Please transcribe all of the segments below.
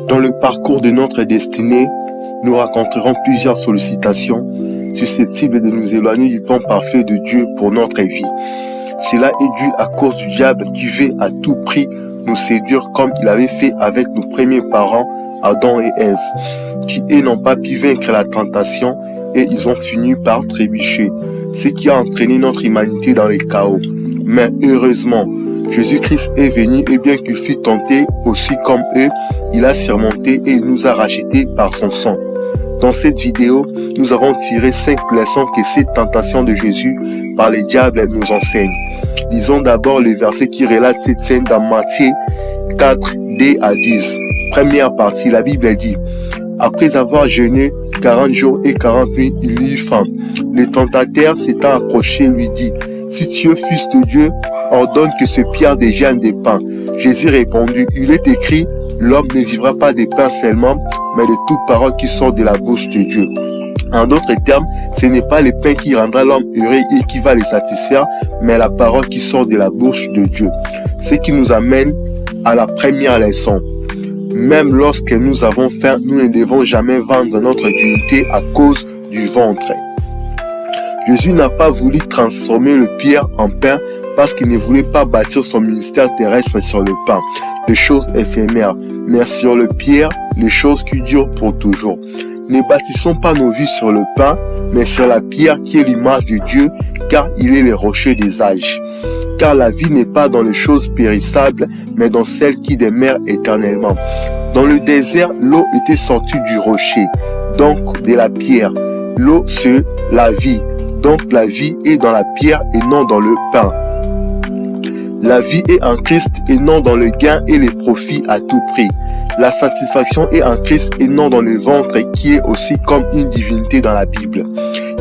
Dans le parcours de notre destinée, nous rencontrerons plusieurs sollicitations susceptibles de nous éloigner du plan parfait de Dieu pour notre vie. Cela est dû à cause du diable qui veut à tout prix nous séduire comme il avait fait avec nos premiers parents, Adam et Ève, qui n'ont pas pu vaincre la tentation et ils ont fini par trébucher, ce qui a entraîné notre humanité dans le chaos. Mais heureusement, Jésus-Christ est venu et bien qu'il fut tenté aussi comme eux, il a surmonté et il nous a rachetés par son sang. Dans cette vidéo, nous avons tiré 5 leçons que cette tentation de Jésus par les diables nous enseigne. Lisons d'abord le verset qui relate cette scène dans Matthieu 4, d à 10. Première partie, la Bible dit: après avoir jeûné 40 jours et 40 nuits, il eut faim. Le tentateur s'étant approché lui dit: si tu es fils de Dieu, ordonne que ce pierre devienne des pains. Jésus répondit: il est écrit, l'homme ne vivra pas de pain seulement, mais de toute parole qui sort de la bouche de Dieu. En d'autres termes, ce n'est pas le pain qui rendra l'homme heureux et qui va le satisfaire, mais la parole qui sort de la bouche de Dieu. Ce qui nous amène à la première leçon. Même lorsque nous avons faim, nous ne devons jamais vendre notre dignité à cause du ventre. Jésus n'a pas voulu transformer le pierre en pain parce qu'il ne voulait pas bâtir son ministère terrestre sur le pain, les choses éphémères, mais sur le pierre, les choses qui durent pour toujours. Ne bâtissons pas nos vies sur le pain, mais sur la pierre qui est l'image de Dieu, car il est le rocher des âges. Car la vie n'est pas dans les choses périssables, mais dans celles qui demeurent éternellement. Dans le désert, l'eau était sortie du rocher, donc de la pierre. L'eau, c'est la vie, donc la vie est dans la pierre et non dans le pain. La vie est en Christ et non dans le gain et les profits à tout prix. La satisfaction est en Christ et non dans le ventre qui est aussi comme une divinité dans la Bible.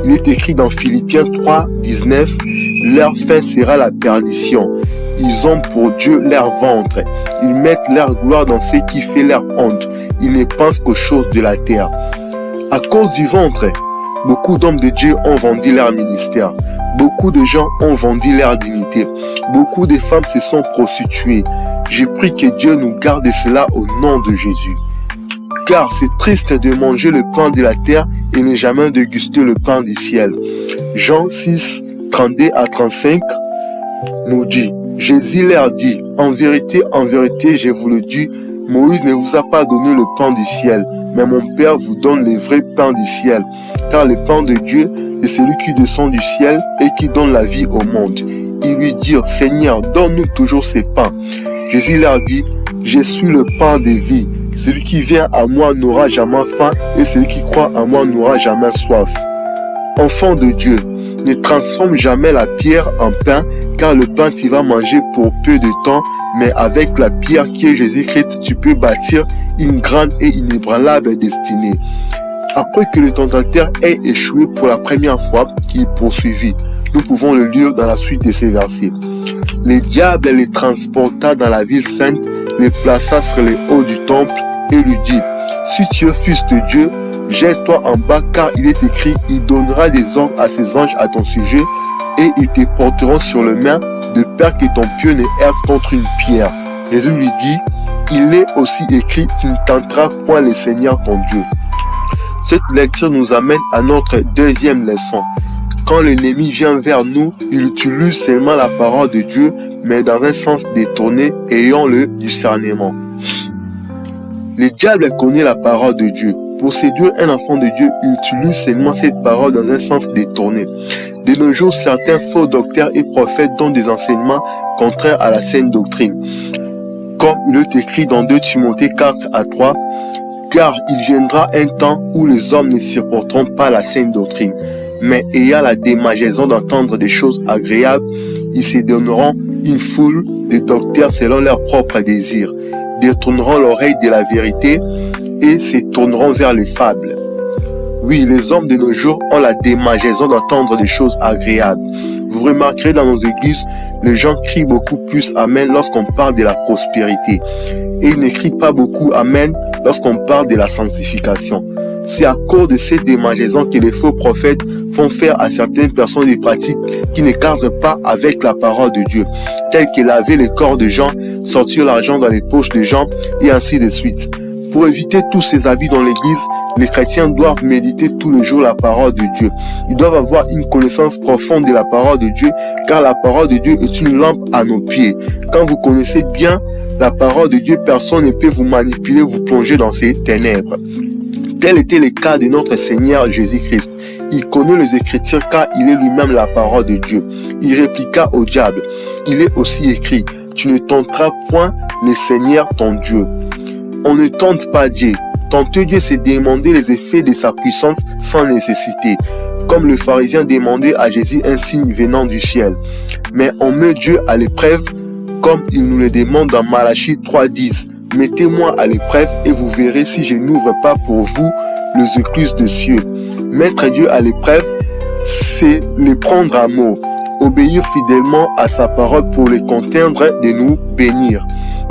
Il est écrit dans Philippiens 3, 19, « Leur fin sera la perdition. Ils ont pour Dieu leur ventre. Ils mettent leur gloire dans ce qui fait leur honte. Ils ne pensent qu'aux choses de la terre. » À cause du ventre, beaucoup d'hommes de Dieu ont vendu leur ministère. Beaucoup de gens ont vendu leur dignité. Beaucoup de femmes se sont prostituées. Je prie que Dieu nous garde cela au nom de Jésus. Car c'est triste de manger le pain de la terre et ne jamais déguster le pain du ciel. Jean 6, 32 à 35 nous dit: Jésus leur dit, en vérité, je vous le dis, Moïse ne vous a pas donné le pain du ciel, mais mon Père vous donne le vrai pain du ciel. Car le pain de Dieu est celui qui descend du ciel et qui donne la vie au monde. Ils lui dirent: Seigneur, donne-nous toujours ces pains. Jésus leur dit: je suis le pain de vie. Celui qui vient à moi n'aura jamais faim et celui qui croit en moi n'aura jamais soif. Enfant de Dieu, ne transforme jamais la pierre en pain, car le pain tu vas manger pour peu de temps, mais avec la pierre qui est Jésus-Christ, tu peux bâtir une grande et inébranlable destinée. Après que le tentateur ait échoué pour la première fois, il poursuivit. Nous pouvons le lire dans la suite de ces versets. Le diable les transporta dans la ville sainte, les plaça sur les hauts du temple et lui dit: si tu es fils de Dieu, jette-toi en bas, car il est écrit: il donnera des ordres à ses anges à ton sujet et ils te porteront sur le main, de peur que ton pied ne heurte contre une pierre. Jésus lui dit: il est aussi écrit: tu ne tenteras point le Seigneur ton Dieu. Cette lecture nous amène à notre deuxième leçon. Quand l'ennemi vient vers nous, il utilise seulement la parole de Dieu, mais dans un sens détourné, ayant le discernement. Le diable connaît la parole de Dieu. Pour séduire un enfant de Dieu, il utilise seulement cette parole dans un sens détourné. De nos jours, certains faux docteurs et prophètes donnent des enseignements contraires à la saine doctrine. Comme il est écrit dans 2 Timothée 4 à 3, « Car il viendra un temps où les hommes ne supporteront pas la saine doctrine, mais ayant la démangeaison d'entendre des choses agréables, ils se donneront une foule de docteurs selon leurs propres désirs, détourneront l'oreille de la vérité et se tourneront vers les fables. » Oui, les hommes de nos jours ont la démangeaison d'entendre des choses agréables. Vous remarquerez dans nos églises, les gens crient beaucoup plus Amen lorsqu'on parle de la prospérité. Et ils ne crient pas beaucoup Amen lorsqu'on parle de la sanctification. C'est à cause de ces démangeaisons que les faux prophètes font faire à certaines personnes des pratiques qui ne cadrent pas avec la parole de Dieu, telles que laver les corps de gens, sortir l'argent dans les poches des gens et ainsi de suite. Pour éviter tous ces abus dans l'Église, les chrétiens doivent méditer tout le jour la parole de Dieu. Ils doivent avoir une connaissance profonde de la parole de Dieu, car la parole de Dieu est une lampe à nos pieds. Quand vous connaissez bien la parole de Dieu, personne ne peut vous manipuler, vous plonger dans ces ténèbres. Tel était le cas de notre Seigneur Jésus-Christ. Il connaît les Écritures car il est lui-même la parole de Dieu. Il répliqua au diable. Il est aussi écrit, tu ne tenteras point le Seigneur ton Dieu. On ne tente pas Dieu. Tenter Dieu, c'est demander les effets de sa puissance sans nécessité. Comme le pharisien demandait à Jésus un signe venant du ciel. Mais on met Dieu à l'épreuve comme il nous le demande dans Malachie 3,10. Mettez-moi à l'épreuve et vous verrez si je n'ouvre pas pour vous les écluses des cieux. Mettre Dieu à l'épreuve, c'est le prendre à mot. Obéir fidèlement à sa parole pour le contraindre de nous bénir.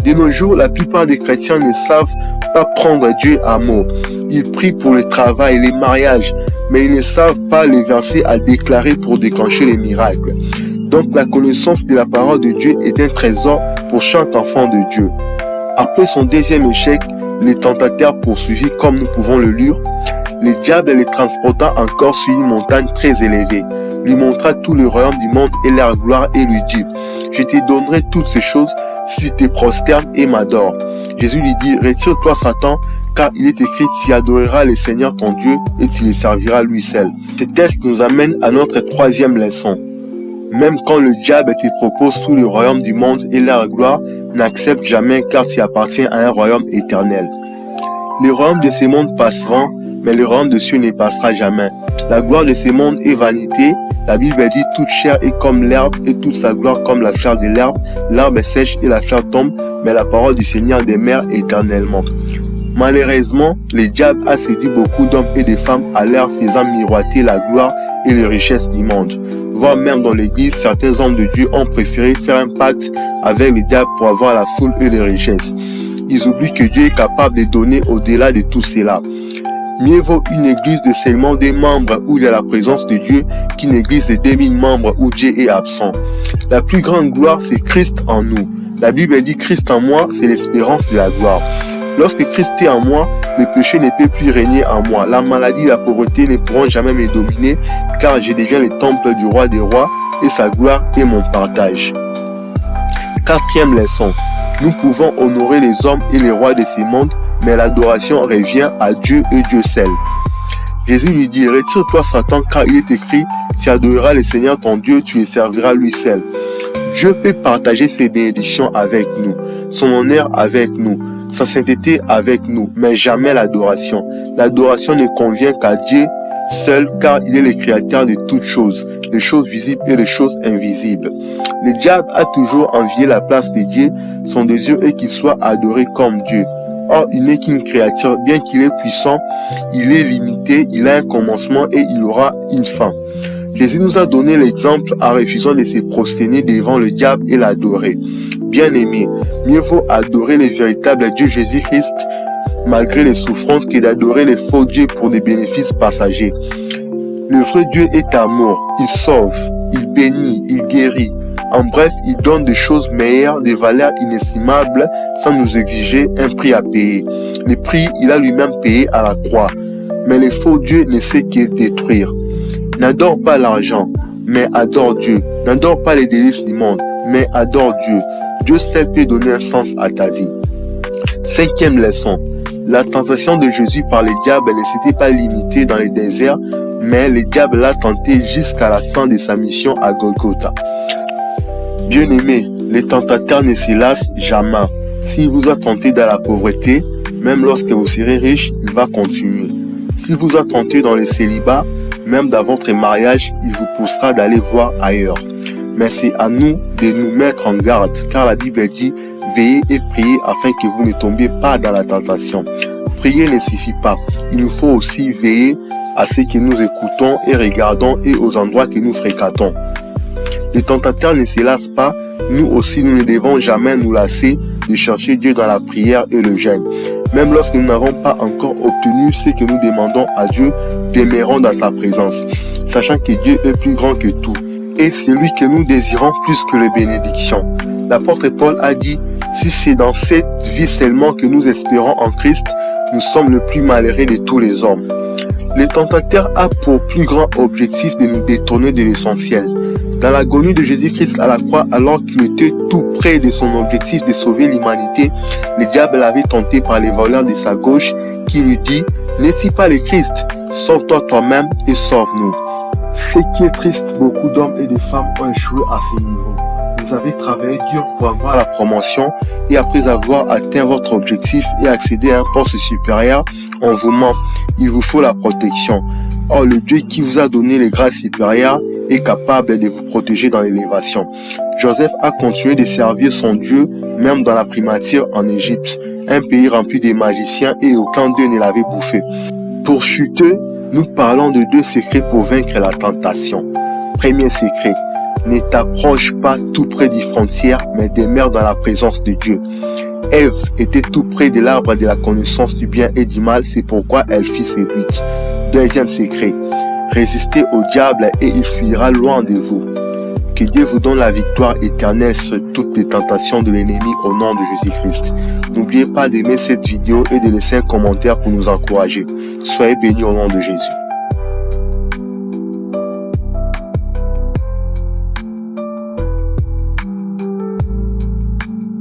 De nos jours, la plupart des chrétiens ne savent pas prendre Dieu à mot. Ils prient pour le travail, les mariages, mais ils ne savent pas les versets à déclarer pour déclencher les miracles. Donc la connaissance de la parole de Dieu est un trésor pour chaque enfant de Dieu. Après son deuxième échec, les tentateurs poursuivis comme nous pouvons le lire. Le diable les transporta encore sur une montagne très élevée, lui montra tout le royaume du monde et leur gloire et lui dit, « Je te donnerai toutes ces choses si tu te prosternes et m'adores. » Jésus lui dit, « Retire-toi Satan, car il est écrit, tu adoreras le Seigneur ton Dieu et tu le serviras lui seul. » Ce texte nous amène à notre troisième leçon. Même quand le diable te propose tout le royaume du monde et leur gloire, n'accepte jamais car tu appartiens à un royaume éternel. Les royaumes de ce monde passeront, mais le royaume de cieux ne passera jamais. La gloire de ce monde est vanité. La Bible dit toute chair est comme l'herbe et toute sa gloire comme la fleur de l'herbe. L'herbe est sèche et la fleur tombe, mais la parole du Seigneur demeure éternellement. Malheureusement, le diable a séduit beaucoup d'hommes et de femmes à leur faisant miroiter la gloire et les richesses du monde. Voire même dans l'église, certains hommes de Dieu ont préféré faire un pacte avec le diable pour avoir la foule et les richesses. Ils oublient que Dieu est capable de donner au-delà de tout cela. Mieux vaut une église de seulement des membres où il y a la présence de Dieu qu'une église de 2000 membres où Dieu est absent. La plus grande gloire, c'est Christ en nous. La Bible dit Christ en moi, c'est l'espérance de la gloire. Lorsque Christ est en moi, le péché ne peut plus régner en moi. La maladie, la pauvreté ne pourront jamais me dominer car je deviens le temple du roi des rois et sa gloire est mon partage. Quatrième leçon. Nous pouvons honorer les hommes et les rois de ce monde, mais l'adoration revient à Dieu et Dieu seul. Jésus lui dit, retire-toi Satan car il est écrit, tu adoreras le Seigneur ton Dieu, tu le serviras lui seul. Dieu peut partager ses bénédictions avec nous, son honneur avec nous, sa sainteté avec nous, mais jamais l'adoration. L'adoration ne convient qu'à Dieu seul car il est le créateur de toutes choses, les choses visibles et les choses invisibles. Le diable a toujours envié la place de Dieu, son désir est qu'il soit adoré comme Dieu. Or, il n'est qu'une créature, bien qu'il est puissant, il est limité, il a un commencement et il aura une fin. Jésus nous a donné l'exemple en refusant de se prosterner devant le diable et l'adorer. Bien-aimé, mieux vaut adorer le véritable Dieu Jésus-Christ malgré les souffrances que d'adorer les faux dieux pour des bénéfices passagers. Le vrai Dieu est amour, il sauve, il bénit, il guérit. En bref, il donne des choses meilleures, des valeurs inestimables sans nous exiger un prix à payer. Le prix, il a lui-même payé à la croix. Mais le faux Dieu ne sait que détruire. N'adore pas l'argent, mais adore Dieu. N'adore pas les délices du monde, mais adore Dieu. Dieu seul peut donner un sens à ta vie. Cinquième leçon. La tentation de Jésus par le diable ne s'était pas limitée dans le désert, mais le diable l'a tenté jusqu'à la fin de sa mission à Golgotha. Bien-aimé, le tentateur ne se lasse jamais. S'il vous a tenté dans la pauvreté, même lorsque vous serez riche, il va continuer. S'il vous a tenté dans le célibat, même dans votre mariage, il vous poussera d'aller voir ailleurs. Mais c'est à nous de nous mettre en garde, car la Bible dit « Veillez et priez afin que vous ne tombiez pas dans la tentation ». Prier ne suffit pas. Il nous faut aussi veiller à ce que nous écoutons et regardons et aux endroits que nous fréquentons. Les tentateurs ne se lassent pas, nous aussi nous ne devons jamais nous lasser de chercher Dieu dans la prière et le jeûne. Même lorsque nous n'avons pas encore obtenu ce que nous demandons à Dieu, demeurons dans sa présence, sachant que Dieu est plus grand que tout. Et c'est lui que nous désirons plus que les bénédictions. L'apôtre Paul a dit, si c'est dans cette vie seulement que nous espérons en Christ, nous sommes le plus malheureux de tous les hommes. Le tentateur a pour plus grand objectif de nous détourner de l'essentiel. Dans l'agonie de Jésus-Christ à la croix, alors qu'il était tout près de son objectif de sauver l'humanité, le diable l'avait tenté par les voleurs de sa gauche qui lui dit « N'es-tu pas le Christ? Sauve-toi toi-même et sauve-nous ». Ce qui est triste, beaucoup d'hommes et de femmes ont échoué à ce niveau. Vous avez travaillé dur pour avoir la promotion et après avoir atteint votre objectif et accédé à un poste supérieur, on vous ment. Il vous faut la protection. Or, le Dieu qui vous a donné les grâces supérieures est capable de vous protéger dans l'élévation. Joseph a continué de servir son Dieu même dans la primature en Égypte, un pays rempli de magiciens et aucun d'eux ne l'avait bouffé. Pour chuter, nous parlons de 2 secrets pour vaincre la tentation. Premier secret, ne t'approche pas tout près des frontières, mais demeure dans la présence de Dieu. Ève était tout près de l'arbre de la connaissance du bien et du mal, c'est pourquoi elle fut séduite. Deuxième secret, résistez au diable et il fuira loin de vous. Que Dieu vous donne la victoire éternelle sur toutes les tentations de l'ennemi au nom de Jésus-Christ. N'oubliez pas d'aimer cette vidéo et de laisser un commentaire pour nous encourager. Soyez bénis au nom de Jésus.